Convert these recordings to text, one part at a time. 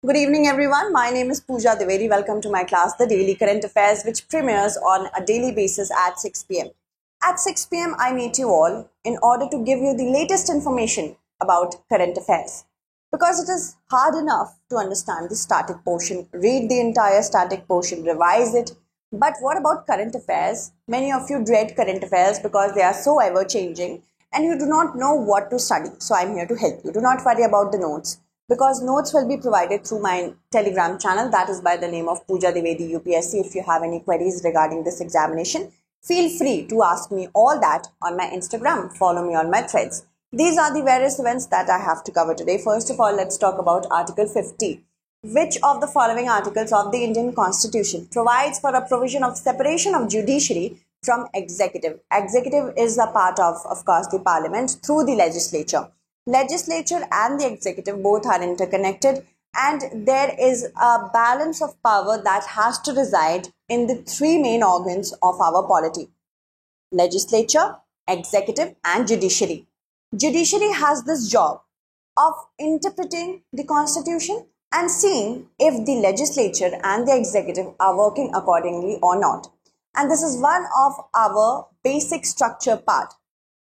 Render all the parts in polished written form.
Good evening, everyone. My name is Pooja Dwivedi. Welcome to my class, The Daily Current Affairs, which premieres on a daily basis at 6 p.m. At 6 p.m., I meet you all in order to give you the latest information about current affairs. Because it is hard enough to understand the static portion, read the entire static portion, revise it. But what about current affairs? Many of you dread current affairs because they are so ever changing and you do not know what to study. So I'm here to help you. Do not worry about the notes, because notes will be provided through my Telegram channel, that is by the name of Pooja Dwivedi UPSC. If you have any queries regarding this examination, feel free to ask me all that on my Instagram. Follow me on my threads. These are the various events that I have to cover today. First of all, let's talk about Article 50. Which of the following articles of the Indian Constitution provides for a provision of separation of judiciary from executive? Executive is a part of course, the parliament through the legislature. Legislature and the executive both are interconnected, and there is a balance of power that has to reside in the three main organs of our polity: legislature, executive, and judiciary. Judiciary has this job of interpreting the constitution and seeing if the legislature and the executive are working accordingly or not. And this is one of our basic structure part.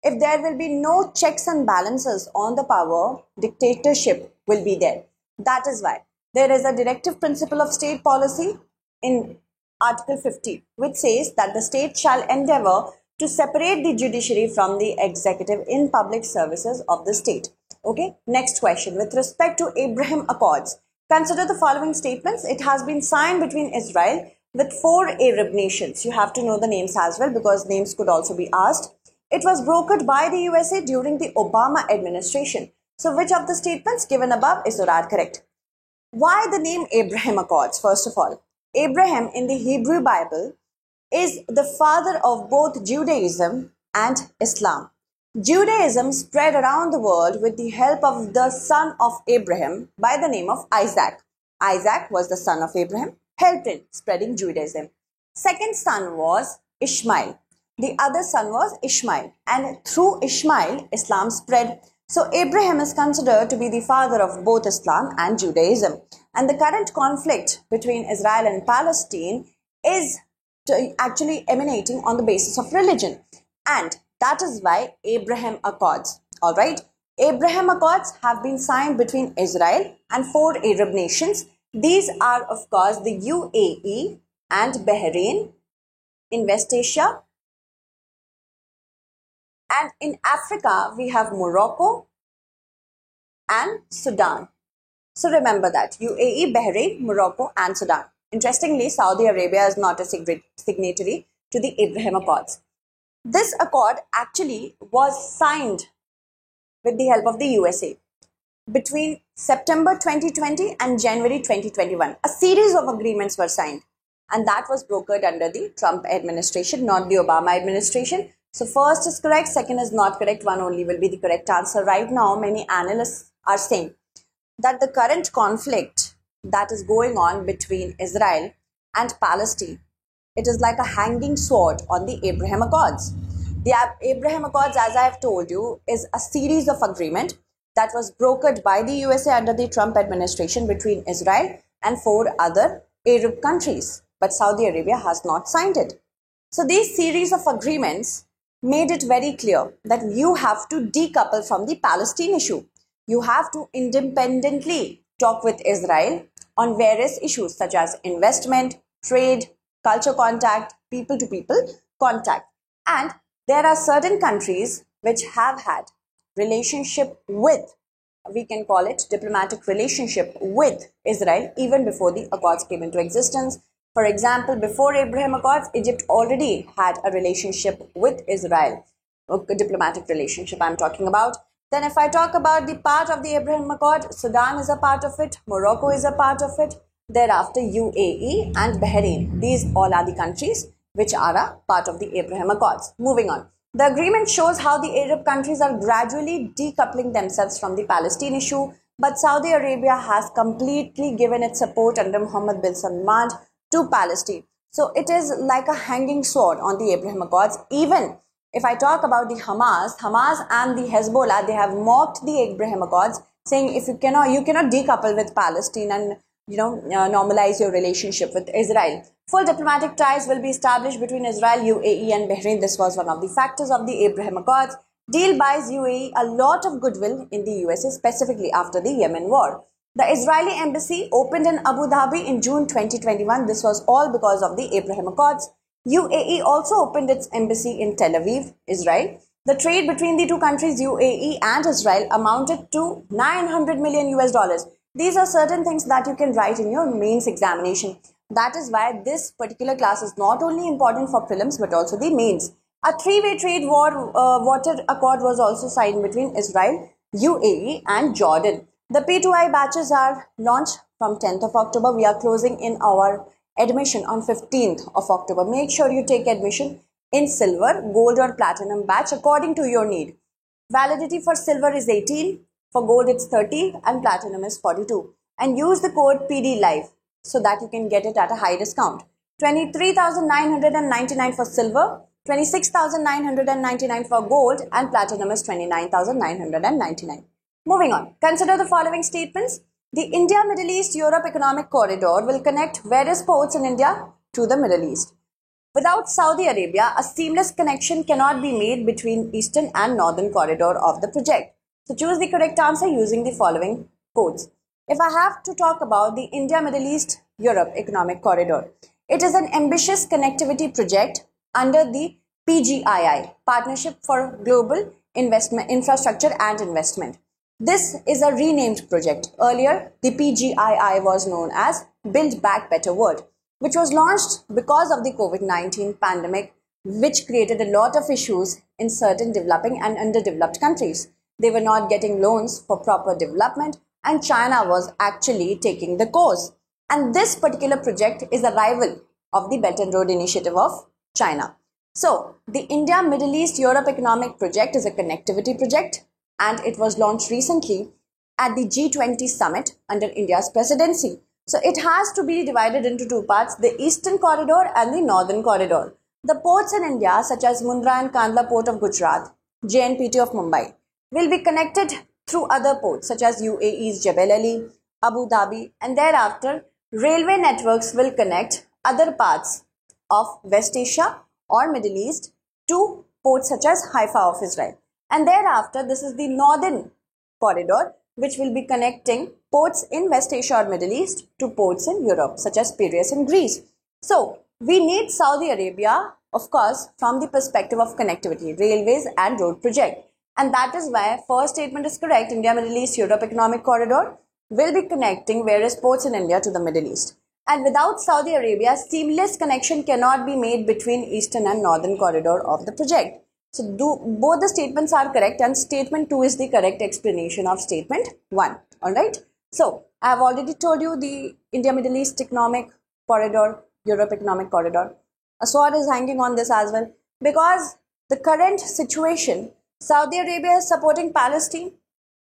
If there will be no checks and balances on the power, dictatorship will be there. That is why there is a directive principle of state policy in Article 50, which says that the state shall endeavor to separate the judiciary from the executive in public services of the state. Okay, next question. With respect to Abraham Accords, consider the following statements. It has been signed between Israel with 4 Arab nations. You have to know the names as well, because names could also be asked. It was brokered by the USA during the Obama administration. So which of the statements given above is not correct? Why the name Abraham Accords? First of all, Abraham in the Hebrew Bible is the father of both Judaism and Islam. Judaism spread around the world with the help of the son of Abraham by the name of Isaac. Isaac was the son of Abraham, helped in spreading Judaism. Second son was Ishmael. The other son was Ishmael, and through Ishmael, Islam spread. So Abraham is considered to be the father of both Islam and Judaism. And the current conflict between Israel and Palestine is actually emanating on the basis of religion. And that is why Abraham Accords. All right. Abraham Accords have been signed between Israel and 4 Arab nations. These are, of course, the UAE and Bahrain in West Asia. And in Africa, we have Morocco and Sudan. So remember that UAE, Bahrain, Morocco and Sudan. Interestingly, Saudi Arabia is not a signatory to the Abraham Accords. This accord actually was signed with the help of the USA between September 2020 and January 2021. A series of agreements were signed, and that was brokered under the Trump administration, not the Obama administration. So first is correct, second is not correct, one only will be the correct answer. Right now, many analysts are saying that the current conflict that is going on between Israel and Palestine, it is like a hanging sword on the Abraham Accords. The Abraham Accords, as I have told you, is a series of agreement that was brokered by the USA under the Trump administration between Israel and 4 other Arab countries. But Saudi Arabia has not signed it. So these series of agreements made it very clear that you have to decouple from the Palestine issue. You have to independently talk with Israel on various issues such as investment, trade, culture contact, people-to-people contact. And there are certain countries which have had relationship with, we can call it diplomatic relationship with Israel even before the Accords came into existence. For example, before Abraham Accords, Egypt already had a relationship with Israel, a diplomatic relationship I'm talking about. Then if I talk about the part of the Abraham Accord, Sudan is a part of it, Morocco is a part of it, thereafter UAE and Bahrain. These all are the countries which are a part of the Abraham Accords. Moving on. The agreement shows how the Arab countries are gradually decoupling themselves from the Palestine issue, but Saudi Arabia has completely given its support under Mohammed bin Salman to Palestine. So it is like a hanging sword on the Abraham Accords. Even if I talk about the Hamas and the Hezbollah, they have mocked the Abraham Accords, saying if you cannot decouple with Palestine and normalize your relationship with Israel. Full diplomatic ties will be established between Israel, UAE and Bahrain. This was one of the factors of the Abraham Accords. Deal buys UAE a lot of goodwill in the USA, specifically after the Yemen war. The Israeli embassy opened in Abu Dhabi in June 2021. This was all because of the Abraham Accords. UAE also opened its embassy in Tel Aviv, Israel. The trade between the two countries, UAE and Israel, amounted to 900 million US dollars. These are certain things that you can write in your mains examination. That is why this particular class is not only important for prelims but also the mains. A three-way trade water accord was also signed between Israel, UAE and Jordan. The P2I batches are launched from 10th of October. We are closing in our admission on 15th of October. Make sure you take admission in silver, gold or platinum batch according to your need. Validity for silver is 18, for gold it's 30 and platinum is 42. And use the code PDLIVE so that you can get it at a high discount. 23,999 for silver, 26,999 for gold and platinum is 29,999. Moving on, consider the following statements. The India, Middle East, Europe Economic Corridor will connect various ports in India to the Middle East. Without Saudi Arabia, a seamless connection cannot be made between Eastern and Northern corridor of the project. So choose the correct answer using the following codes. If I have to talk about the India, Middle East, Europe Economic Corridor, it is an ambitious connectivity project under the PGII, Partnership for Global Investment, Infrastructure and Investment. This is a renamed project. Earlier, the PGII was known as Build Back Better World, which was launched because of the COVID-19 pandemic, which created a lot of issues in certain developing and underdeveloped countries. They were not getting loans for proper development, and China was actually taking the course. And this particular project is a rival of the Belt and Road Initiative of China. So, the India, Middle East, Europe Economic Project is a connectivity project, and it was launched recently at the G20 summit under India's presidency. So it has to be divided into two parts, the Eastern Corridor and the Northern Corridor. The ports in India such as Mundra and Kandla Port of Gujarat, JNPT of Mumbai, will be connected through other ports such as UAE's Jebel Ali, Abu Dhabi, and thereafter railway networks will connect other parts of West Asia or Middle East to ports such as Haifa of Israel. And thereafter, this is the Northern Corridor, which will be connecting ports in West Asia or Middle East to ports in Europe, such as Piraeus in Greece. So, we need Saudi Arabia, of course, from the perspective of connectivity, railways and road project. And that is why first statement is correct. India, Middle East, Europe Economic Corridor will be connecting various ports in India to the Middle East. And without Saudi Arabia, seamless connection cannot be made between Eastern and Northern Corridor of the project. So both the statements are correct, and statement 2 is the correct explanation of statement 1. Alright. So I have already told you the India Middle East Economic Corridor, Europe Economic Corridor. A sword is hanging on this as well, because the current situation, Saudi Arabia is supporting Palestine.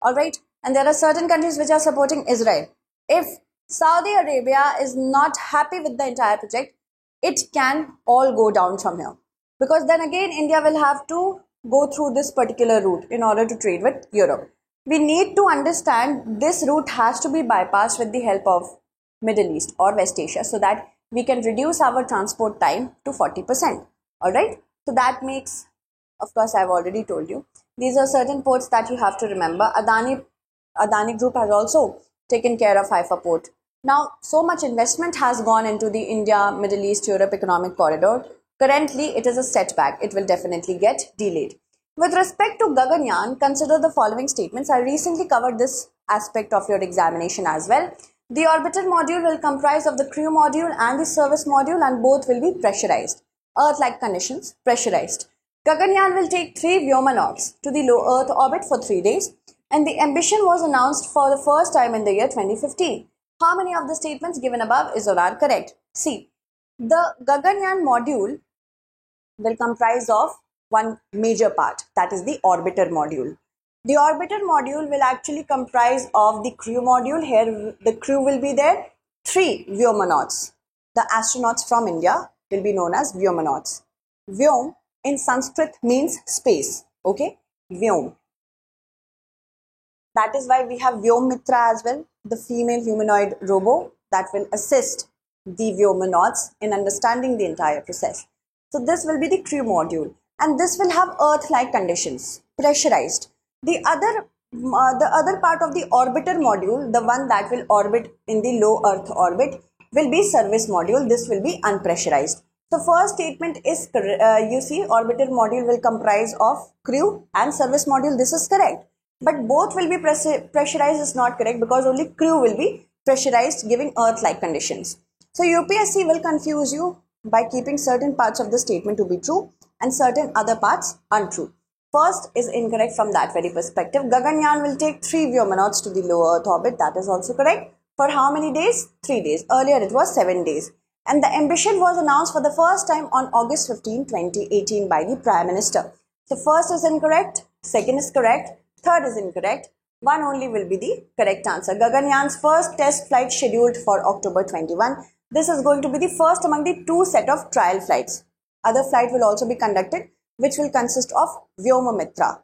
Alright. And there are certain countries which are supporting Israel. If Saudi Arabia is not happy with the entire project, it can all go down from here. Because then again, India will have to go through this particular route in order to trade with Europe. We need to understand this route has to be bypassed with the help of Middle East or West Asia so that we can reduce our transport time to 40%. Alright. So that makes, of course, I've already told you. These are certain ports that you have to remember. Adani Group has also taken care of Haifa Port. Now, so much investment has gone into the India, Middle East, Europe Economic Corridor. Currently, it is a setback. It will definitely get delayed. With respect to Gaganyaan, consider the following statements. I recently covered this aspect of your examination as well. The orbiter module will comprise of the crew module and the service module, and both will be pressurized. Earth-like conditions, pressurized. Gaganyaan will take 3 Vyomanauts to the low Earth orbit for 3 days, and the ambition was announced for the first time in the year 2015. How many of the statements given above is or are correct? See, the Gaganyaan module will comprise of one major part, that is the orbiter module. The orbiter module will actually comprise of the crew module. Here the crew will be there, 3 Vyomanauts. The astronauts from India will be known as Vyomanauts. Vyom in Sanskrit means space, okay? Vyom. That is why we have Vyom Mitra as well, the female humanoid robo that will assist the Vyomanauts in understanding the entire process. So this will be the crew module, and this will have Earth-like conditions, pressurized. The other part of the orbiter module, the one that will orbit in the low Earth orbit, will be service module. This will be unpressurized. So first statement is, you see, orbiter module will comprise of crew and service module. This is correct. But both will be pressurized is not correct, because only crew will be pressurized, giving Earth-like conditions. So UPSC will confuse you by keeping certain parts of the statement to be true and certain other parts untrue. First is incorrect from that very perspective. Gaganyaan will take 3 Vyomanauts to the low Earth orbit. That is also correct. For how many days? 3 days. Earlier it was 7 days. And the ambition was announced for the first time on August 15, 2018 by the Prime Minister. So first is incorrect, second is correct, third is incorrect. One only will be the correct answer. Gaganyaan's first test flight scheduled for October 21. This is going to be the first among the 2 set of trial flights. Other flight will also be conducted, which will consist of Vyomamitra.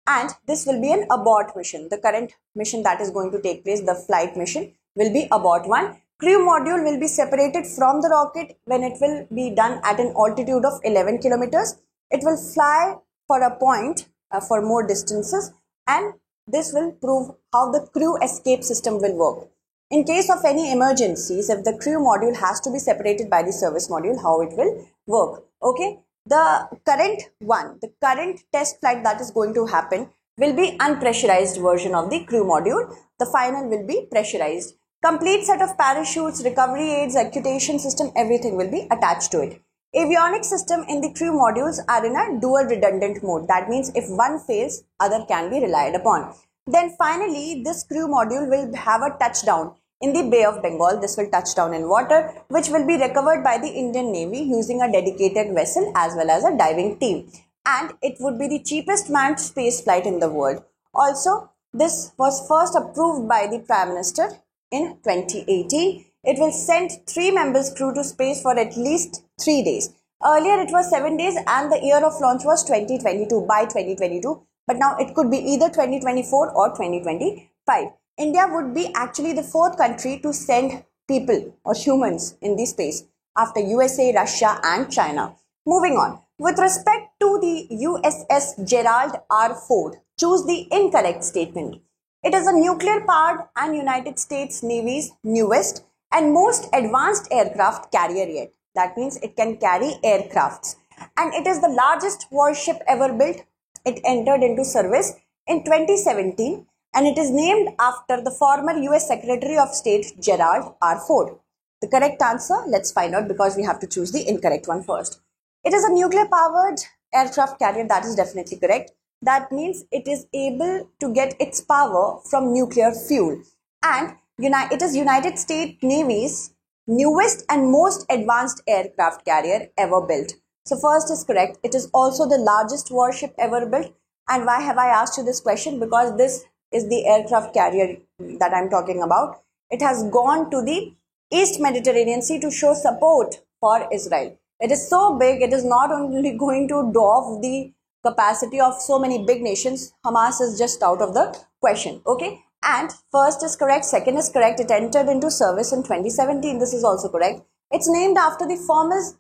And this will be an abort mission. The current mission that is going to take place, the flight mission, will be abort 1. Crew module will be separated from the rocket when it will be done at an altitude of 11 kilometers. It will fly for a point for more distances, and this will prove how the crew escape system will work. In case of any emergencies, if the crew module has to be separated by the service module, how it will work. Okay, the current test flight that is going to happen will be unpressurized version of the crew module. The final will be pressurized. Complete set of parachutes, recovery aids, occultation system, everything will be attached to it. Avionics system in the crew modules are in a dual redundant mode. That means if one fails, other can be relied upon. Then finally, this crew module will have a touchdown in the Bay of Bengal. This will touch down in water, which will be recovered by the Indian Navy using a dedicated vessel as well as a diving team. And it would be the cheapest manned space flight in the world. Also, this was first approved by the Prime Minister in 2018. It will send 3 members crew to space for at least 3 days. Earlier it was 7 days and the year of launch was 2022, by 2022. But now it could be either 2024 or 2025. India would be actually the 4th country to send people or humans in the space after USA, Russia and China. Moving on. With respect to the USS Gerald R. Ford, choose the incorrect statement. It is a nuclear-powered and United States Navy's newest and most advanced aircraft carrier yet. That means it can carry aircrafts. And it is the largest warship ever built. It entered into service in 2017 and it is named after the former US Secretary of State Gerald R. Ford. The correct answer, let's find out, because we have to choose the incorrect one first. It is a nuclear-powered aircraft carrier. That is definitely correct. That means it is able to get its power from nuclear fuel, and it is United States Navy's newest and most advanced aircraft carrier ever built. So first is correct. It is also the largest warship ever built. And why have I asked you this question? Because this is the aircraft carrier that I'm talking about. It has gone to the East Mediterranean Sea to show support for Israel. It is so big, it is not only going to dwarf the capacity of so many big nations. Hamas is just out of the question. Okay, and first is correct, second is correct. It entered into service in 2017. This is also correct. It's named after the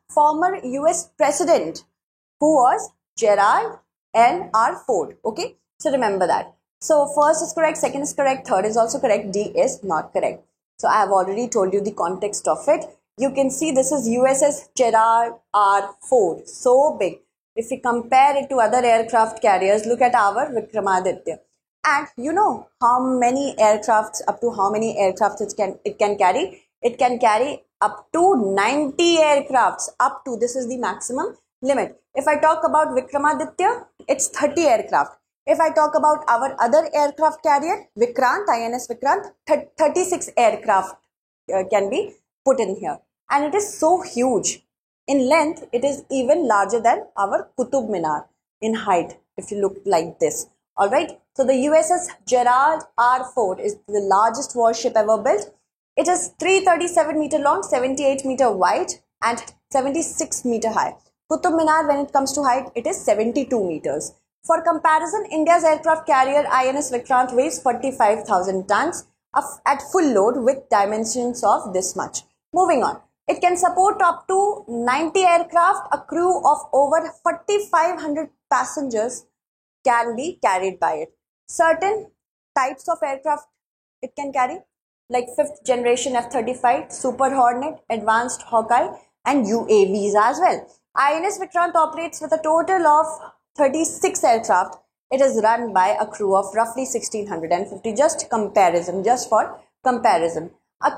former US president, who was Gerald R. Ford. Okay, so remember that. So first is correct, second is correct, third is also correct, D is not correct. So I have already told you the context of it. You can see this is USS Gerald R. Ford. So big. If we compare it to other aircraft carriers, look at our Vikramaditya. And you know how many aircrafts, up to how many aircrafts it can carry? It can carry up to 90 aircrafts. Up to, this is the maximum limit. If I talk about Vikramaditya, it's 30 aircraft. If I talk about our other aircraft carrier, Vikrant, INS Vikrant, 36 aircraft can be put in here. And it is so huge. In length, it is even larger than our Qutub Minar in height, if you look like this. Alright, so the USS Gerald R. Ford is the largest warship ever built. It is 337 meter long, 78 meter wide and 76 meter high. Qutub Minar, when it comes to height, it is 72 meters. For comparison, India's aircraft carrier INS Vikrant weighs 45,000 tons, at full load with dimensions of this much. Moving on. It can support up to 90 aircraft. A crew of over 4,500 passengers can be carried by it. Certain types of aircraft it can carry, like 5th generation F-35, Super Hornet, Advanced Hawkeye, and UAVs as well. INS Vikrant operates with a total of 36 aircraft. It is run by a crew of roughly 1,650. Just for comparison.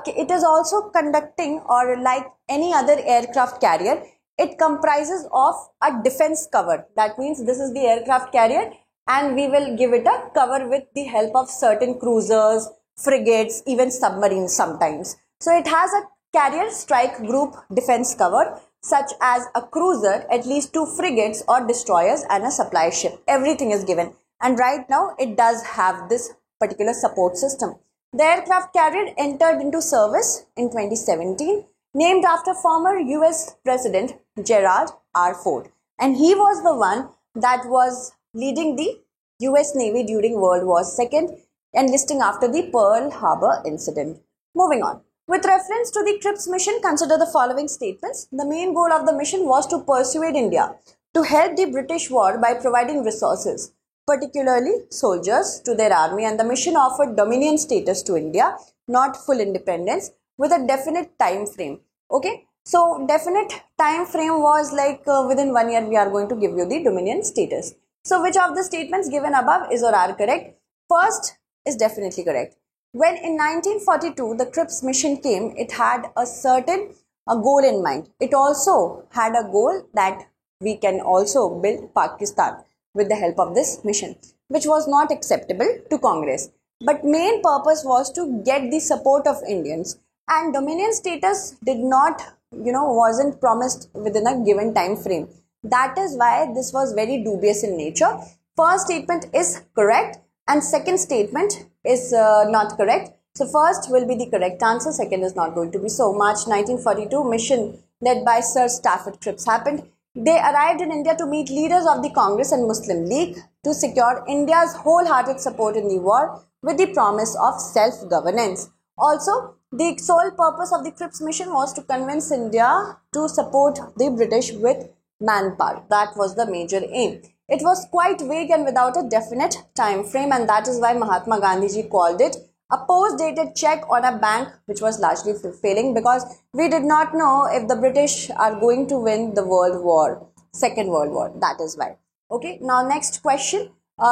It is also conducting, or like any other aircraft carrier, it comprises of a defense cover. That means this is the aircraft carrier and we will give it a cover with the help of certain cruisers, frigates, even submarines sometimes. So it has a carrier strike group defense cover such as a cruiser, at least 2 frigates or destroyers, and a supply ship. Everything is given, and right now it does have this particular support system. The aircraft carrier entered into service in 2017, named after former US President Gerald R. Ford, and he was the one that was leading the US Navy during World War II, enlisting after the Pearl Harbor incident. Moving on. With reference to the Cripps mission, consider the following statements. The main goal of the mission was to persuade India to help the British war by providing resources, particularly soldiers, to their army, and the mission offered dominion status to India, not full independence, with a definite time frame. Okay, so definite time frame was like within 1 year we are going to give you the dominion status. So which of the statements given above is or are correct? First is definitely correct. When in 1942 the Cripps mission came, it had a certain goal in mind. It also had a goal that we can also build Pakistan with the help of this mission, which was not acceptable to Congress. But main purpose was to get the support of Indians, and dominion status did not, wasn't promised within a given time frame. That is why this was very dubious in nature. First statement is correct and second statement is not correct. So first will be the correct answer, second is not going to be so. March 1942 mission led by Sir Stafford Cripps happened. They arrived in India to meet leaders of the Congress and Muslim League to secure India's wholehearted support in the war with the promise of self-governance. Also, the sole purpose of the Cripps mission was to convince India to support the British with manpower. That was the major aim. It was quite vague and without a definite time frame, and that is why Mahatma Gandhi ji called it a post-dated check on a bank which was largely failing, because we did not know if the British are going to win the World War, Second World War. That is why. Okay, now next question.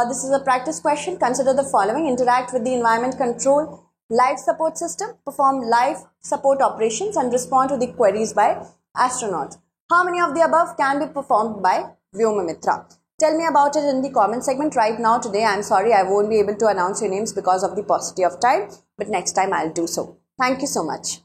This is a practice question. Consider the following. Interact with the environment control life support system, perform life support operations, and respond to the queries by astronauts. How many of the above can be performed by Vyomamitra? Tell me about it in the comment segment right now. Today, I'm sorry I won't be able to announce your names because of the paucity of time, but next time I'll do so. Thank you so much.